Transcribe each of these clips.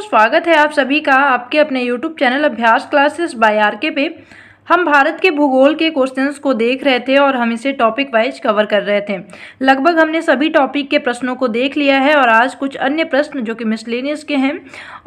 स्वागत है आप सभी का आपके अपने YouTube चैनल अभ्यास क्लासेस बाय आरके पे। हम भारत के भूगोल के क्वेश्चंस को देख रहे थे और हम इसे टॉपिक वाइज कवर कर रहे थे। लगभग हमने सभी टॉपिक के प्रश्नों को देख लिया है और आज कुछ अन्य प्रश्न जो कि मिसलेनियस के हैं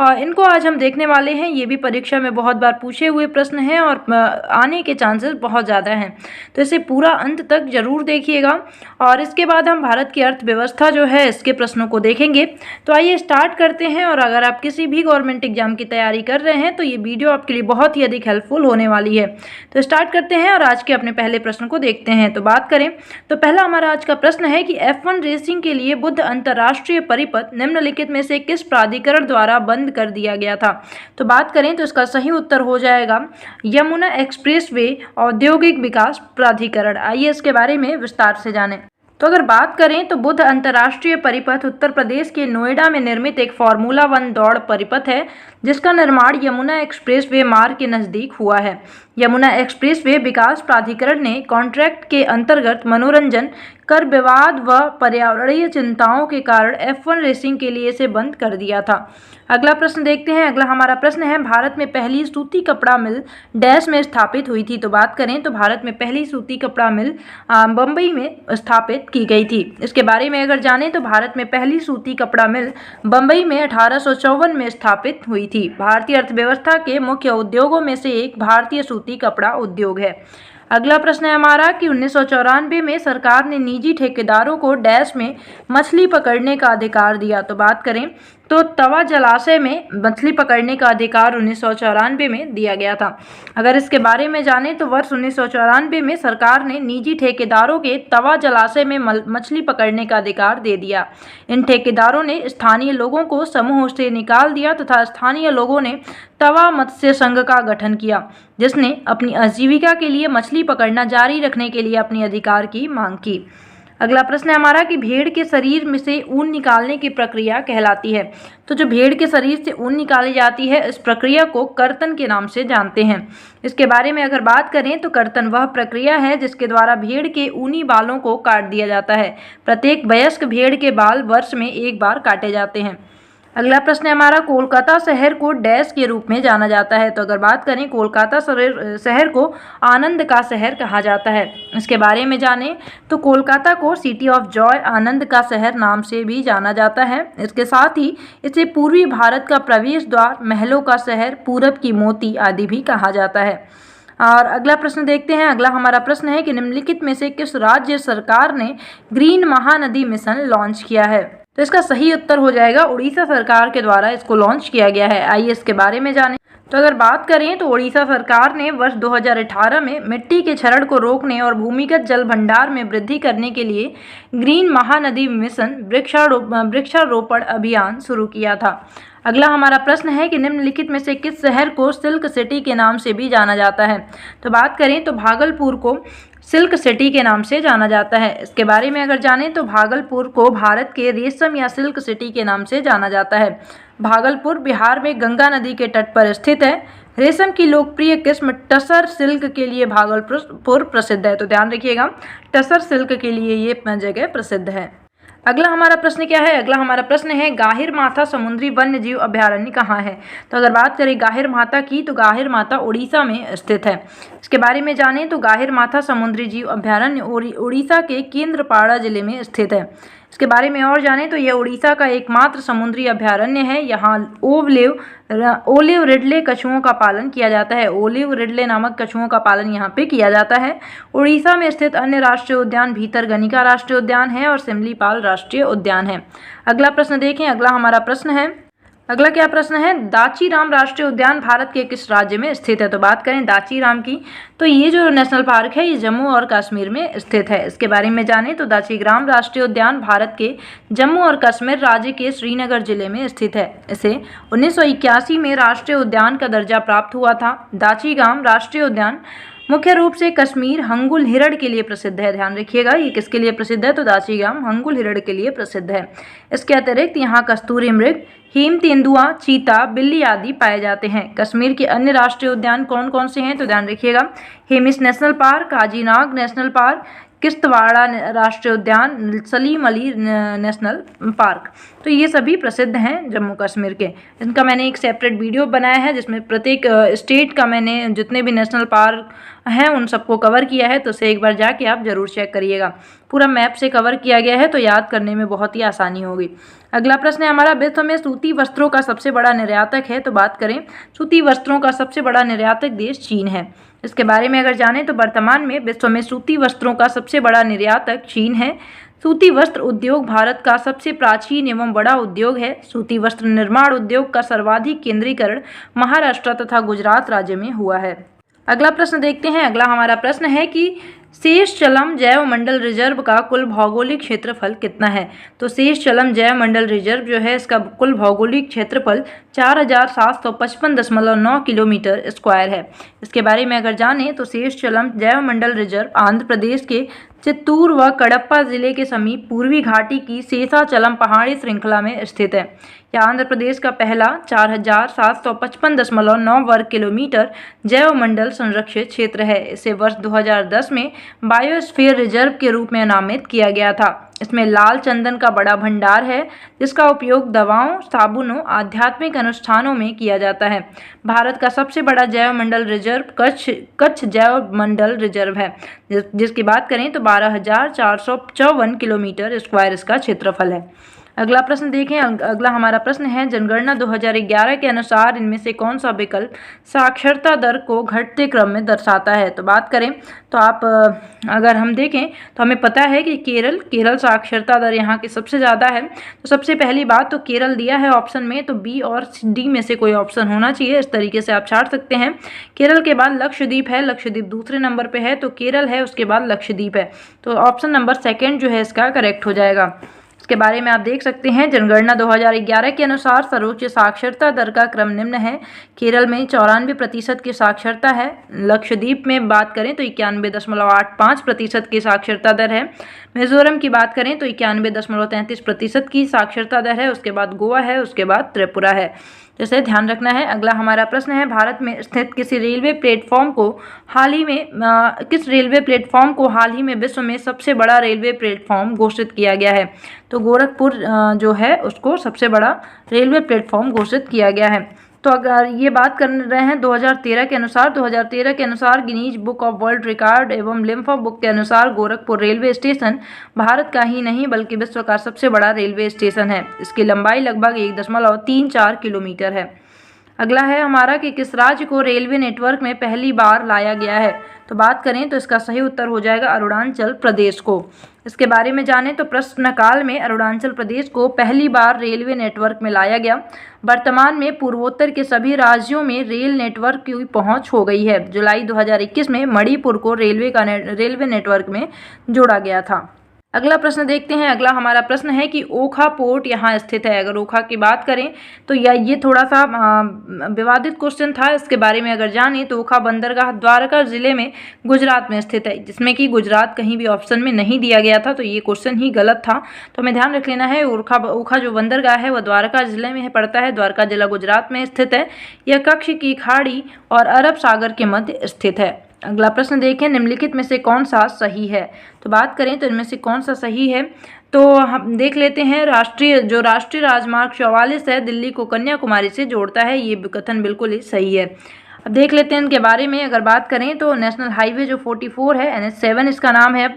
और इनको आज हम देखने वाले हैं। ये भी परीक्षा में बहुत बार पूछे हुए प्रश्न हैं और आने के चांसेस बहुत ज़्यादा हैं, तो इसे पूरा अंत तक जरूर देखिएगा। और इसके बाद हम भारत की अर्थव्यवस्था जो है इसके प्रश्नों को देखेंगे। तो आइए स्टार्ट करते हैं। और अगर आप किसी भी गवर्नमेंट एग्जाम की तैयारी कर रहे हैं तो ये वीडियो आपके लिए बहुत ही अधिक हेल्पफुल होने वाली है। तो स्टार्ट करते हैं और आज के अपने पहले प्रश्न को देखते हैं। तो बात करें तो पहला हमारा आज का प्रश्न है कि F1 रेसिंग के लिए बुध अंतर्राष्ट्रीय परिपथ निम्नलिखित में से किस प्राधिकरण द्वारा बंद कर दिया गया था। तो बात करें तो इसका सही उत्तर हो जाएगा यमुना एक्सप्रेसवे औद्योगिक विकास प्राधिकरण। आइए इसके बारे में विस्तार से जानें। तो अगर बात करें तो बुध अंतर्राष्ट्रीय परिपथ उत्तर प्रदेश के नोएडा में निर्मित एक फार्मूला 1 दौड़ परिपथ है जिसका निर्माण यमुना एक्सप्रेसवे मार्ग के नज़दीक हुआ है। यमुना एक्सप्रेसवे विकास प्राधिकरण ने कॉन्ट्रैक्ट के अंतर्गत मनोरंजन कर विवाद व पर्यावरणीय चिंताओं के कारण F1 रेसिंग के लिए इसे बंद कर दिया था। अगला प्रश्न देखते हैं। अगला हमारा प्रश्न है भारत में पहली सूती कपड़ा मिल डैश में स्थापित हुई थी। तो बात करें तो भारत में पहली सूती कपड़ा मिल बम्बई में स्थापित की गई थी। इसके बारे में अगर जानें तो भारत में पहली सूती कपड़ा मिल बम्बई में 1854 में स्थापित हुई थी। भारतीय अर्थव्यवस्था के मुख्य उद्योगों में से एक भारतीय सूती कपड़ा उद्योग है। अगला प्रश्न है हमारा कि 1994 में सरकार ने निजी ठेकेदारों को डैश में मछली पकड़ने का अधिकार दिया। तो बात करें तो तवा जलाशय में मछली पकड़ने का अधिकार 1994 में दिया गया था। अगर इसके बारे में जानें तो वर्ष 1994 में सरकार ने निजी ठेकेदारों के तवा जलाशय में मछली पकड़ने का अधिकार दे दिया। इन ठेकेदारों ने स्थानीय लोगों को समूह से निकाल दिया तथा स्थानीय लोगों ने तवा मत्स्य संघ का गठन किया जिसने अपनी आजीविका के लिए मछली पकड़ना जारी रखने के लिए अपने अधिकार की मांग की। अगला प्रश्न है हमारा कि भेड़ के शरीर में से ऊन निकालने की प्रक्रिया कहलाती है। तो जो भेड़ के शरीर से ऊन निकाली जाती है इस प्रक्रिया को कर्तन के नाम से जानते हैं। इसके बारे में अगर बात करें तो कर्तन वह प्रक्रिया है जिसके द्वारा भेड़ के ऊनी बालों को काट दिया जाता है। प्रत्येक वयस्क भेड़ के बाल वर्ष में एक बार काटे जाते हैं। अगला प्रश्न है हमारा कोलकाता शहर को डैश के रूप में जाना जाता है। तो अगर बात करें कोलकाता शहर को आनंद का शहर कहा जाता है। इसके बारे में जानें तो कोलकाता को सिटी ऑफ जॉय आनंद का शहर नाम से भी जाना जाता है। इसके साथ ही इसे पूर्वी भारत का प्रवेश द्वार, महलों का शहर, पूरब की मोती आदि भी कहा जाता है। और अगला प्रश्न देखते हैं। अगला हमारा प्रश्न है कि निम्नलिखित में से किस राज्य सरकार ने ग्रीन महानदी मिशन लॉन्च किया है। तो इसका सही उत्तर हो जाएगा उड़ीसा सरकार के द्वारा इसको लॉन्च किया गया है। आइए इसके बारे में जानें। तो अगर बात करें तो उड़ीसा सरकार ने वर्ष 2018 में मिट्टी के क्षरण को रोकने और भूमिगत जल भंडार में वृद्धि करने के लिए ग्रीन महानदी मिशन वृक्षारोपण अभियान शुरू किया था। अगला हमारा प्रश्न है कि निम्नलिखित में से किस शहर को सिल्क सिटी के नाम से भी जाना जाता है। तो बात करें तो भागलपुर को सिल्क सिटी के नाम से जाना जाता है। इसके बारे में अगर जानें तो भागलपुर को भारत के रेशम या सिल्क सिटी के नाम से जाना जाता है। भागलपुर बिहार में गंगा नदी के तट पर स्थित है। रेशम की लोकप्रिय किस्म टसर सिल्क के लिए भागलपुर प्रसिद्ध है। तो ध्यान रखिएगा, टसर सिल्क के लिए ये जगह प्रसिद्ध है। अगला हमारा प्रश्न क्या है। अगला हमारा प्रश्न है गाहिर माथा समुद्री वन्य जीव अभयारण्य कहाँ है। तो अगर बात करें गाहिर माथा की तो गाहिर माथा उड़ीसा में स्थित है। इसके बारे में जानें तो गाहिर माथा समुद्री जीव अभयारण्य उड़ीसा के केंद्रपाड़ा जिले में स्थित है। इसके बारे में और जानें तो यह उड़ीसा का एकमात्र समुद्री अभयारण्य है। यहाँ ओलिव रिडले कछुओं का पालन किया जाता है। ओलिव रिडले नामक कछुओं का पालन यहाँ पे किया जाता है। उड़ीसा में स्थित अन्य राष्ट्रीय उद्यान भीतरगनिका राष्ट्रीय उद्यान है और सिमलीपाल राष्ट्रीय उद्यान है। अगला प्रश्न देखें। अगला हमारा प्रश्न है, अगला क्या प्रश्न है, दाचीराम राष्ट्रीय उद्यान भारत के किस राज्य में स्थित है। तो बात करें दाचीराम की तो ये जो नेशनल पार्क है ये जम्मू और कश्मीर में स्थित है। इसके बारे में जानें तो दाचीराम राष्ट्रीय उद्यान भारत के जम्मू और कश्मीर राज्य के श्रीनगर जिले में स्थित है। इसे 1981 में राष्ट्रीय उद्यान का दर्जा प्राप्त हुआ था। दाचीराम राष्ट्रीय उद्यान मुख्य रूप से कश्मीर हंगुल हिरण के लिए प्रसिद्ध है। ध्यान रखिएगा ये किसके लिए प्रसिद्ध है, तो दाचीराम हंगुल हिरण के लिए प्रसिद्ध है। इसके अतिरिक्त यहाँ कस्तूरी मृग, हिम तेंदुआ, चीता, बिल्ली आदि पाए जाते हैं। कश्मीर के अन्य राष्ट्रीय उद्यान कौन कौन से हैं, तो ध्यान रखिएगा Hemis national park, Kazinag national park, Kishtwara राष्ट्रीय उद्यान, सलीम अली नेशनल पार्क। तो ये सभी प्रसिद्ध हैं जम्मू कश्मीर के। इनका मैंने एक सेपरेट वीडियो बनाया है जिसमें प्रत्येक स्टेट का मैंने जितने भी नेशनल पार्क हैं उन सबको कवर किया है, तो उसे एक बार जाके आप ज़रूर चेक करिएगा। पूरा मैप से कवर किया गया है तो याद करने में बहुत ही आसानी होगी। अगला प्रश्न है हमारा, विश्व में सूती वस्त्रों का सबसे बड़ा निर्यातक है। तो बात करें, सूती वस्त्रों का सबसे बड़ा निर्यातक देश चीन है। इसके बारे में अगर जानें तो वर्तमान में विश्व में सूती वस्त्रों का सबसे बड़ा निर्यातक चीन है। सूती वस्त्र उद्योग भारत का सबसे प्राचीन एवं बड़ा उद्योग है। सूती वस्त्र निर्माण उद्योग का सर्वाधिक केंद्रीकरण महाराष्ट्र तथा गुजरात राज्य में हुआ है। अगला प्रश्न देखते हैं। अगला हमारा प्रश्न है कि शेषचलम जैव मंडल रिजर्व का कुल भौगोलिक क्षेत्रफल कितना है। तो शेषचलम जैव मंडल रिजर्व जो है इसका कुल भौगोलिक क्षेत्रफल 4755.9 किलोमीटर स्क्वायर है। इसके बारे में अगर जानें तो शेषचलम जैव मंडल रिजर्व आंध्र प्रदेश के चित्तूर व कडप्पा जिले के समीप पूर्वी घाटी की शेषाचलम पहाड़ी श्रृंखला में स्थित है। यह आंध्र प्रदेश का पहला 4755.9 वर्ग किलोमीटर जैव मंडल संरक्षित क्षेत्र है। इसे वर्ष 2010 में बायोस्फीयर रिजर्व के रूप में नामित किया गया था। इसमें लाल चंदन का बड़ा भंडार है जिसका उपयोग दवाओं, साबुनों, आध्यात्मिक अनुष्ठानों में किया जाता है। भारत का सबसे बड़ा जैव मंडल रिजर्व कच्छ जैव मंडल रिजर्व है, जिसकी बात करें तो 12,454 किलोमीटर स्क्वायर इसका क्षेत्रफल है। अगला प्रश्न देखें। अगला हमारा प्रश्न है, जनगणना 2011 के अनुसार इनमें से कौन सा विकल्प साक्षरता दर को घटते क्रम में दर्शाता है। तो बात करें तो अगर हम देखें तो हमें पता है कि केरल साक्षरता दर यहाँ की सबसे ज़्यादा है। तो सबसे पहली बात तो केरल दिया है ऑप्शन में, तो बी और डी में से कोई ऑप्शन होना चाहिए। इस तरीके से आप छाट सकते हैं। केरल के बाद लक्षद्वीप है, लक्षद्वीप दूसरे नंबर पर है, तो केरल है उसके बाद लक्षद्वीप है। तो ऑप्शन नंबर सेकेंड जो है इसका करेक्ट हो जाएगा। इसके बारे में आप देख सकते हैं, जनगणना 2011 के अनुसार सर्वोच्च साक्षरता दर का क्रम निम्न है। केरल में 94% की साक्षरता है। लक्षद्वीप में बात करें तो 91.85% की साक्षरता दर है। मिजोरम की बात करें तो 91.33% की साक्षरता दर है। उसके बाद गोवा है, उसके बाद त्रिपुरा है। जैसे ध्यान रखना है। अगला हमारा प्रश्न है, भारत में स्थित किस रेलवे प्लेटफॉर्म को हाल ही में विश्व में सबसे बड़ा रेलवे प्लेटफॉर्म घोषित किया गया है। तो गोरखपुर जो है उसको सबसे बड़ा रेलवे प्लेटफॉर्म घोषित किया गया है। तो अगर ये बात कर रहे हैं 2013 के अनुसार Guinness book of world record एवं लिम्फा बुक के अनुसार गोरखपुर रेलवे स्टेशन भारत का ही नहीं बल्कि विश्व का सबसे बड़ा रेलवे स्टेशन है। इसकी लंबाई लगभग 1.34 किलोमीटर है। अगला है हमारा कि किस राज्य को रेलवे नेटवर्क में पहली बार लाया गया है। तो बात करें तो इसका सही उत्तर हो जाएगा अरुणाचल प्रदेश को। इसके बारे में जानें तो प्रश्नकाल में अरुणाचल प्रदेश को पहली बार रेलवे नेटवर्क में लाया गया। वर्तमान में पूर्वोत्तर के सभी राज्यों में रेल नेटवर्क की पहुंच हो गई है। जुलाई 2021 में मणिपुर को रेलवे नेटवर्क में जोड़ा गया था। अगला प्रश्न देखते हैं। अगला हमारा प्रश्न है कि ओखा पोर्ट यहाँ स्थित है। अगर ओखा की बात करें तो ये थोड़ा सा विवादित क्वेश्चन था। इसके बारे में अगर जानें तो ओखा बंदरगाह द्वारका जिले में गुजरात में स्थित है, जिसमें कि गुजरात कहीं भी ऑप्शन में नहीं दिया गया था, तो ये क्वेश्चन ही गलत था। तो हमें ध्यान रख लेना है। ओखा जो बंदरगाह है वह द्वारका जिले में पड़ता है। द्वारका जिला गुजरात में स्थित है। यह कच्छ की खाड़ी और अरब सागर के मध्य स्थित है। अगला प्रश्न देखें, निम्नलिखित में से कौन सा सही है। तो बात करें तो इनमें से कौन सा सही है, तो हम देख लेते हैं। राष्ट्रीय राजमार्ग 44 है, दिल्ली को कन्याकुमारी से जोड़ता है। ये कथन बिल्कुल ही सही है। अब देख लेते हैं इनके बारे में। अगर बात करें तो नेशनल हाईवे जो 44 है, NH7 इसका नाम है।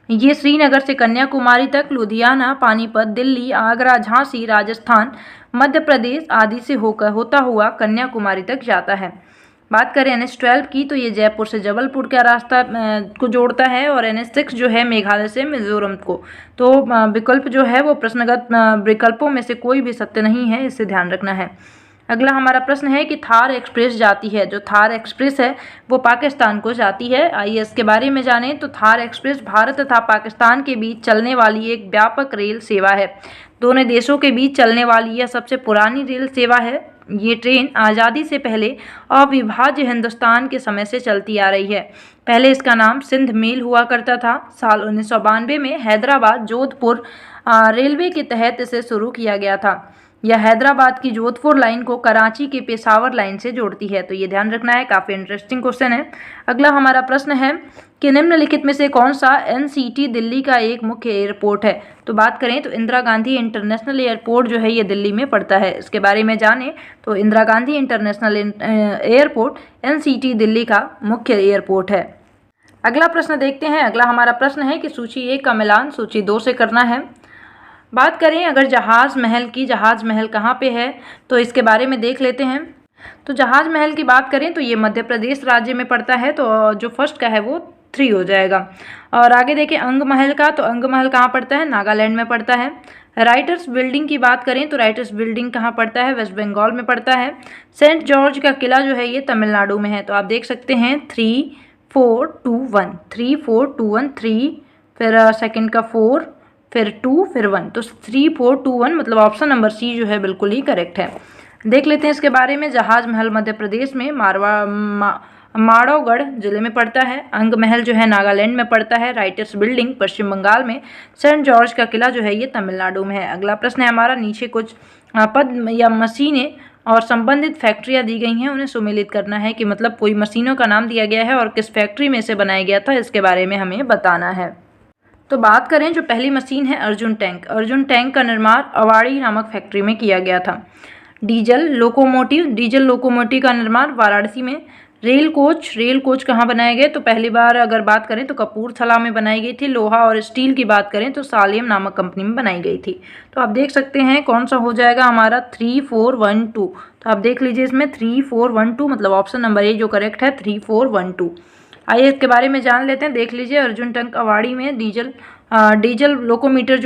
ये श्रीनगर से कन्याकुमारी तक, लुधियाना, पानीपत, दिल्ली, आगरा, झांसी, राजस्थान, मध्य प्रदेश आदि से होता हुआ कन्याकुमारी तक जाता है। बात करें NH12 की तो ये जयपुर से जबलपुर का रास्ता को जोड़ता है। और NH6 जो है मेघालय से मिजोरम को। तो विकल्प जो है वो प्रश्नगत विकल्पों में से कोई भी सत्य नहीं है, इसे ध्यान रखना है। अगला हमारा प्रश्न है कि थार एक्सप्रेस जाती है। जो थार एक्सप्रेस है वो पाकिस्तान को जाती है। आइए इसके बारे में जानें। तो थार एक्सप्रेस भारत तथा पाकिस्तान के बीच चलने वाली एक व्यापक रेल सेवा है। दोनों देशों के बीच चलने वाली यह सबसे पुरानी रेल सेवा है। ये ट्रेन आज़ादी से पहले अविभाज्य हिंदुस्तान के समय से चलती आ रही है। पहले इसका नाम सिंध मेल हुआ करता था। साल 1992 में हैदराबाद जोधपुर रेलवे के तहत इसे शुरू किया गया था। यह हैदराबाद की जोधपुर लाइन को कराची के पेशावर लाइन से जोड़ती है। तो ये ध्यान रखना है, काफ़ी इंटरेस्टिंग क्वेश्चन है। अगला हमारा प्रश्न है कि निम्नलिखित में से कौन सा एनसीटी दिल्ली का एक मुख्य एयरपोर्ट है। तो बात करें तो इंदिरा गांधी इंटरनेशनल एयरपोर्ट जो है ये दिल्ली में पड़ता है। इसके बारे में जानें तो Indira Gandhi international airport NCT Delhi का मुख्य एयरपोर्ट है। अगला प्रश्न देखते हैं। अगला हमारा प्रश्न है कि सूची 1 का मिलान सूची 2 से करना है। बात करें अगर जहाज महल की, जहाज महल कहाँ पे है तो इसके बारे में देख लेते हैं। तो जहाज महल की बात करें तो ये मध्य प्रदेश राज्य में पड़ता है, तो जो फर्स्ट का है वो 3 हो जाएगा। और आगे देखें अंग महल का, तो अंग महल कहाँ पड़ता है, नागालैंड में पड़ता है। राइटर्स बिल्डिंग की बात करें तो राइटर्स बिल्डिंग कहाँ पड़ता है, वेस्ट बंगाल में पड़ता है। सेंट जॉर्ज का किला जो है ये तमिलनाडु में है। तो आप देख सकते हैं 3 4 2 1 3 4 2 1 3, फिर सेकंड का 4, फिर 2, फिर 1, तो 3 4 2 1 मतलब ऑप्शन नंबर सी जो है बिल्कुल ही करेक्ट है। देख लेते हैं इसके बारे में। जहाज महल मध्य प्रदेश में माड़ोगढ़ जिले में पड़ता है। अंग महल जो है नागालैंड में पड़ता है। राइटर्स बिल्डिंग पश्चिम बंगाल में। सेंट जॉर्ज का किला जो है ये तमिलनाडु में है। अगला प्रश्न है हमारा, नीचे कुछ पद या मशीनें और संबंधित फैक्ट्रियां दी गई हैं, उन्हें सुमेलित करना है कि मतलब कोई मशीनों का नाम दिया गया है और किस फैक्ट्री में से बनाया गया था, इसके बारे में हमें बताना है। तो बात करें जो पहली मशीन है अर्जुन टैंक, अर्जुन टैंक का निर्माण अवाड़ी नामक फैक्ट्री में किया गया था। डीजल लोकोमोटिव का निर्माण वाराणसी में। रेल कोच कहाँ बनाए गए, तो पहली बार अगर बात करें तो कपूरथला में बनाई गई थी। लोहा और स्टील की बात करें तो सालेम नामक कंपनी में बनाई गई थी। तो आप देख सकते हैं कौन सा हो जाएगा हमारा 3 4 1 2। तो आप देख लीजिए इसमें 3 4 1 2 मतलब ऑप्शन नंबर ए जो करेक्ट है 3 4 1 2। आइए इसके बारे में जान लेते हैं। देख लीजिए अर्जुन टैंक अवाड़ी में डीजल लोकोमोटिव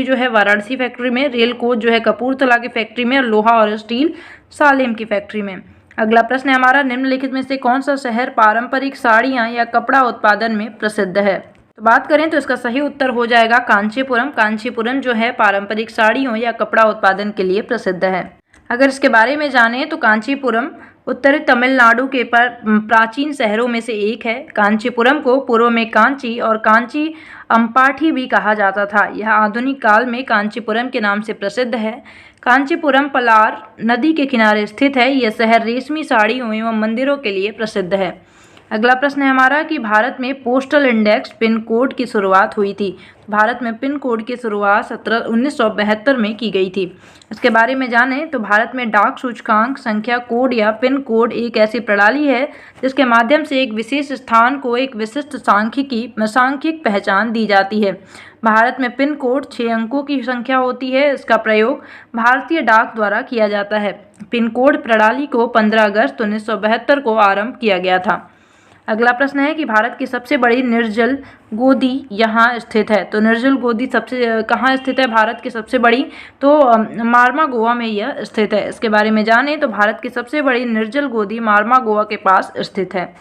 जो है वाराणसी फैक्ट्री में, रेल कोच जो है कपूरथला की फैक्ट्री में, और लोहा और स्टील सालेम की फैक्ट्री में। अगला प्रश्न है हमारा, निम्नलिखित में से कौन सा शहर पारंपरिक साड़ियाँ या कपड़ा उत्पादन में प्रसिद्ध है। तो बात करें तो इसका सही उत्तर हो जाएगा कांचीपुरम। कांचीपुरम जो है पारंपरिक साड़ियों या कपड़ा उत्पादन के लिए प्रसिद्ध है। अगर इसके बारे में जानें तो कांचीपुरम उत्तरी तमिलनाडु के प्राचीन शहरों में से एक है। कांचीपुरम को पूर्व में कांची और कांची अम्पाठी भी कहा जाता था। यह आधुनिक काल में कांचीपुरम के नाम से प्रसिद्ध है। कांचीपुरम पलार नदी के किनारे स्थित है। यह शहर रेशमी साड़ियों एवं मंदिरों के लिए प्रसिद्ध है। अगला प्रश्न है हमारा कि भारत में पोस्टल इंडेक्स पिन कोड की शुरुआत हुई थी। भारत में पिन कोड की शुरुआत 1972 में की गई थी। इसके बारे में जानें तो भारत में डाक सूचकांक संख्या कोड या पिन कोड एक ऐसी प्रणाली है जिसके माध्यम से एक विशेष स्थान को एक विशिष्ट सांख्यिक पहचान दी जाती है। भारत में पिन कोड 6 अंकों की संख्या होती है। इसका प्रयोग भारतीय डाक द्वारा किया जाता है। पिन कोड प्रणाली को 15 अगस्त 1972 को आरंभ किया गया था। अगला प्रश्न है कि भारत की सबसे बड़ी निर्जल गोदी यहाँ स्थित है। तो निर्जल गोदी कहाँ स्थित है भारत की सबसे बड़ी, तो मार्मा गोवा में यह स्थित है। इसके बारे में जानें तो भारत की सबसे बड़ी निर्जल गोदी मार्मा गोवा के पास स्थित है।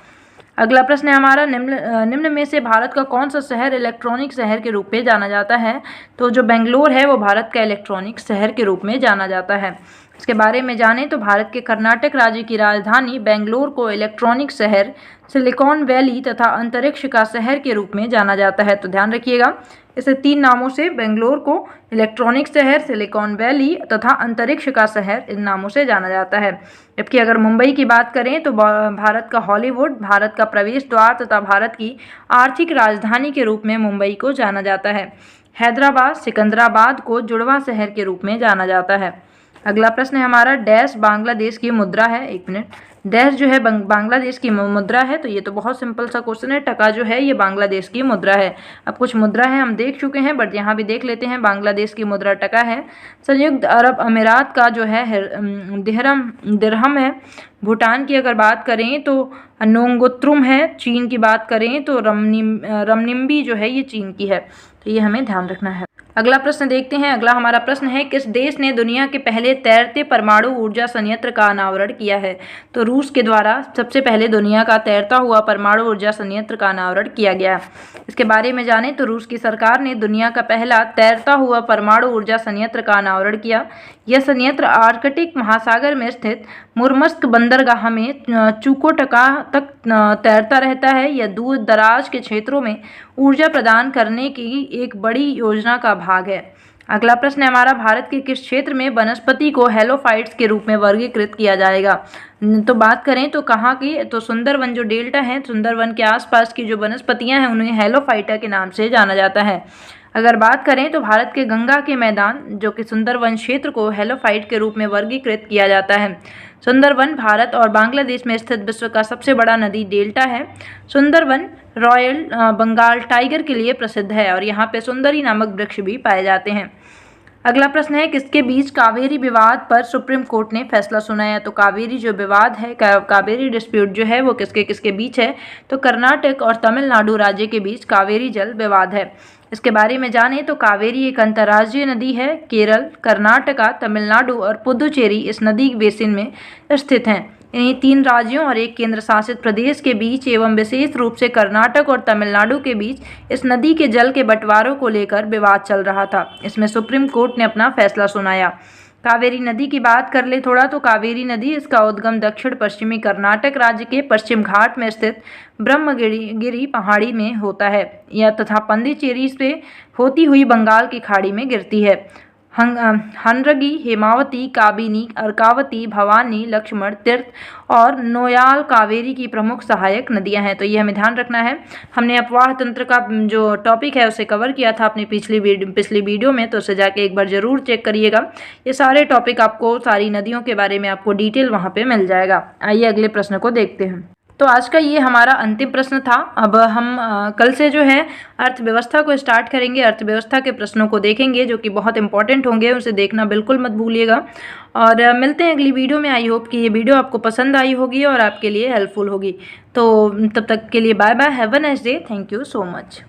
अगला प्रश्न है हमारा, निम्न में से भारत का कौन सा शहर इलेक्ट्रॉनिक शहर के रूप में जाना जाता है। तो जो बेंगलोर है वो भारत का इलेक्ट्रॉनिक शहर के रूप में जाना जाता है। इसके बारे में जानें तो भारत के कर्नाटक राज्य की राजधानी बेंगलोर को इलेक्ट्रॉनिक शहर, सिलिकॉन वैली तथा अंतरिक्ष का शहर के रूप में जाना जाता है। तो ध्यान रखिएगा, इसे 3 नामों से बेंगलोर को इलेक्ट्रॉनिक शहर, सिलिकॉन वैली तथा अंतरिक्ष का शहर इन नामों से जाना जाता है। जबकि अगर मुंबई की बात करें तो भारत का हॉलीवुड, भारत का प्रवेश द्वार तथा भारत की आर्थिक राजधानी के रूप में मुंबई को जाना जाता है। हैदराबाद, सिकंदराबाद को जुड़वा शहर के रूप में जाना जाता है। अगला प्रश्न है हमारा, डैश बांग्लादेश की मुद्रा है। 1 मिनट, डैश जो है बांग्लादेश की मुद्रा है। तो ये तो बहुत सिंपल सा क्वेश्चन है। टका जो है ये बांग्लादेश की मुद्रा है। अब कुछ मुद्रा है हम देख चुके हैं, बट यहाँ भी देख लेते हैं। बांग्लादेश की मुद्रा टका है। संयुक्त अरब अमीरात का जो है दिरहम है। भूटान की अगर बात करें तो नोंगोत्रुम है। चीन की बात करें तो रमनिम्बी जो है ये चीन की है। तो ये हमें ध्यान रखना है। अगला प्रश्न देखते हैं। अगला हमारा प्रश्न है, किस देश ने दुनिया के पहले तैरते परमाणु ऊर्जा संयंत्र का अनावरण किया है। तो रूस के द्वारा सबसे पहले दुनिया का तैरता हुआ परमाणु ऊर्जा संयंत्र का अनावरण किया गया। इसके बारे में जानें तो रूस की सरकार ने दुनिया का पहला तैरता हुआ परमाणु ऊर्जा संयंत्र का अनावरण किया। यह संयंत्र आर्कटिक महासागर में स्थित मुर्मस्क बंदरगाह में चुकोटका तक तैरता रहता है। यह दूर दराज के क्षेत्रों में ऊर्जा प्रदान करने की एक बड़ी योजना का भाग है। अगला प्रश्न है हमारा, भारत के किस क्षेत्र में वनस्पति को हेलोफाइट्स के रूप में वर्गीकृत किया जाएगा। तो बात करें तो कहाँ की, तो सुंदरवन जो डेल्टा है, सुंदरवन के आसपास की जो वनस्पतियां हैं उन्हें हेलोफाइटा के नाम से जाना जाता है। अगर बात करें तो भारत के गंगा के मैदान जो कि सुंदरवन क्षेत्र को हेलोफाइट के रूप में वर्गीकृत किया जाता है। सुंदरवन भारत और बांग्लादेश में स्थित विश्व का सबसे बड़ा नदी डेल्टा है। सुंदरवन रॉयल बंगाल टाइगर के लिए प्रसिद्ध है और यहाँ पे सुंदरी नामक वृक्ष भी पाए जाते हैं। अगला प्रश्न है, किसके बीच कावेरी विवाद पर सुप्रीम कोर्ट ने फैसला सुनाया। तो कावेरी जो विवाद है, कावेरी डिस्प्यूट जो है वो किसके किसके बीच है, तो कर्नाटक और तमिलनाडु राज्य के बीच कावेरी जल विवाद है। इसके बारे में जाने तो कावेरी एक अंतर्राज्यीय नदी है। केरल, कर्नाटका, तमिलनाडु और पुदुचेरी इस नदी बेसिन में स्थित हैं। इन्हीं 3 राज्यों और एक केंद्र शासित प्रदेश के बीच एवं विशेष रूप से कर्नाटक और तमिलनाडु के बीच इस नदी के जल के बंटवारों को लेकर विवाद चल रहा था। इसमें सुप्रीम कोर्ट ने अपना फैसला सुनाया। कावेरी नदी की बात कर ले थोड़ा, तो कावेरी नदी इसका उद्गम दक्षिण पश्चिमी कर्नाटक राज्य के पश्चिम घाट में स्थित ब्रह्मगिरी पहाड़ी में होता है या तथा पंडिचेरी से होती हुई बंगाल की खाड़ी में गिरती है। हंड्रगी, हेमावती, काबिनी, अर्कावती, भवानी, लक्ष्मण तीर्थ और नोयाल कावेरी की प्रमुख सहायक नदियां हैं। तो ये हमें ध्यान रखना है। हमने अपवाह तंत्र का जो टॉपिक है उसे कवर किया था अपनी पिछली वीडियो में, तो उसे जाके एक बार ज़रूर चेक करिएगा। ये सारे टॉपिक आपको, सारी नदियों के बारे में आपको डिटेल वहाँ पे मिल जाएगा। आइए अगले प्रश्न को देखते हैं। तो आज का ये हमारा अंतिम प्रश्न था। अब हम कल से जो है अर्थव्यवस्था को स्टार्ट करेंगे। अर्थव्यवस्था के प्रश्नों को देखेंगे जो कि बहुत इंपॉर्टेंट होंगे, उसे देखना बिल्कुल मत भूलिएगा। और मिलते हैं अगली वीडियो में। आई होप कि ये वीडियो आपको पसंद आई होगी और आपके लिए हेल्पफुल होगी। तो तब तक के लिए bye bye, have a nice day, thank you so much.